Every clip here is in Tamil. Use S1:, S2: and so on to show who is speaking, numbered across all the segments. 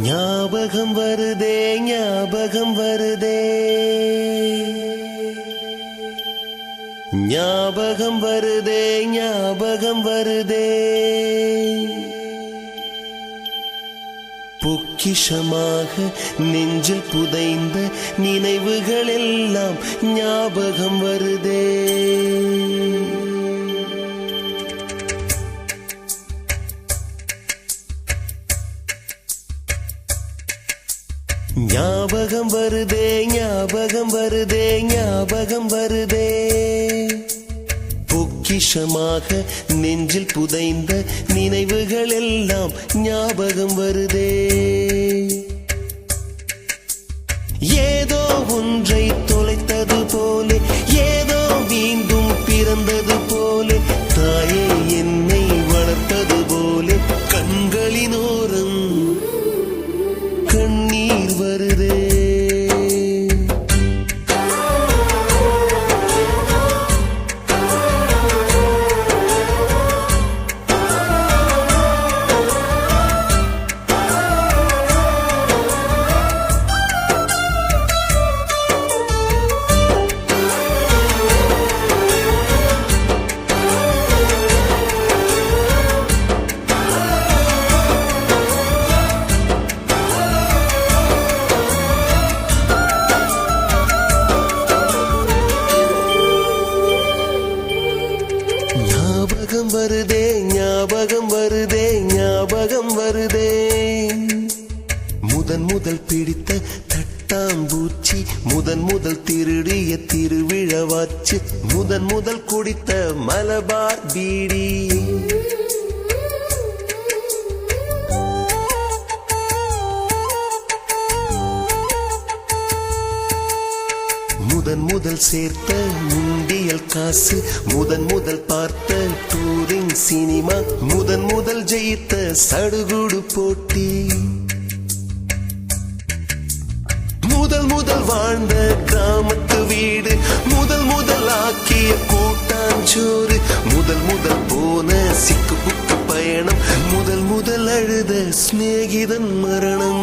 S1: ஞாபகம் வருதே ஞாபகம் வருதே ஞாபகம் வருதே ஞாபகம் வருதே பொக்கிஷமாக நெஞ்சில் புதைந்த நினைவுகள் எல்லாம் ஞாபகம் வருதே. ஞாபகம் வருதே ஞாபகம் வருதே ஞாபகம் வருதே பொக்கிஷமாக நெஞ்சில் புதைந்த நினைவுகள் எல்லாம் ஞாபகம் வருதே. ஏதோ ஒன்றை தொலைத்தது போலே ஏதோ மீண்டும் பிறந்தது போலே தாயே என்னை வளர்த்தது போலே கண்களினோரம் கண்ணீர் வருதே. ஞாபகம் வருதே ஞாபகம் வருதே ஞாபகம் வருதே முதன் முதல் பிடித்த தட்டாம்பூச்சி முதன் முதல் திருடிய திருவிழவாச்சு முதன் முதல் குடித்த மலபார் பீடி முதன் முதல் சேர்த்த முண்டியல் காசு முதன் முதல் பார்த்த டூரிங் சினிமா முதன் முதல் ஜெயித்த சடுகுடு போட்டி முதல் முதல் வாழ்ந்த கிராமத்து வீடு முதல் முதல் ஆக்கிய கூட்டாஞ்சோறு முதல் முதல் போன சிக்கு புக்கு பயணம் முதல் முதல் அழுத சிநேகிதன் மரணம்.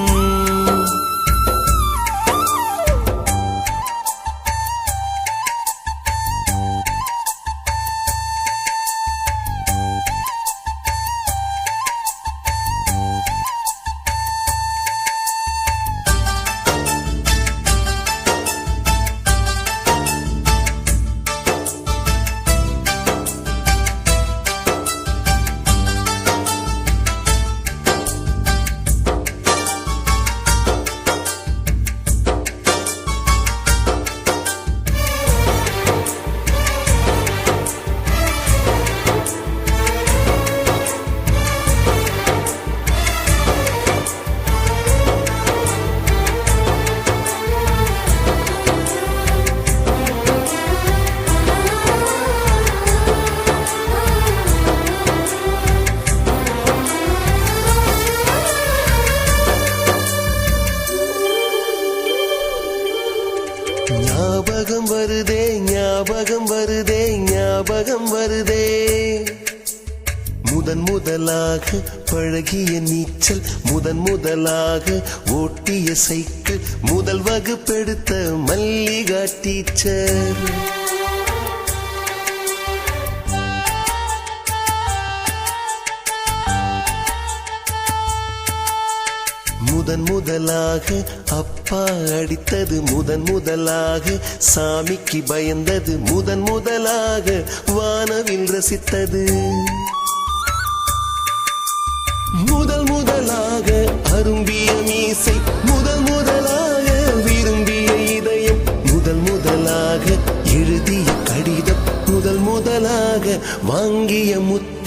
S1: ஞாபகம் வருதே ஞாபகம் வருதே ஞாபகம் வருதே முதன் முதலாக பழகிய நீச்சல் முதன் முதலாக ஓட்டிய சைக்கிள் முதல் வகுப்பெடுத்த மல்லிகா டீச்சர் முதன் முதலாக அப்பா அடித்தது முதன் முதலாக சாமிக்கு பயந்தது முதன் முதலாக வானவில் ரசித்தது முதல் முதலாக அரும்பிய மீசை முதல் முதலாக விரும்பிய இதயம் முதல் முதலாக எழுதிய கடிதம் முதல் முதலாக வாங்கிய முத்து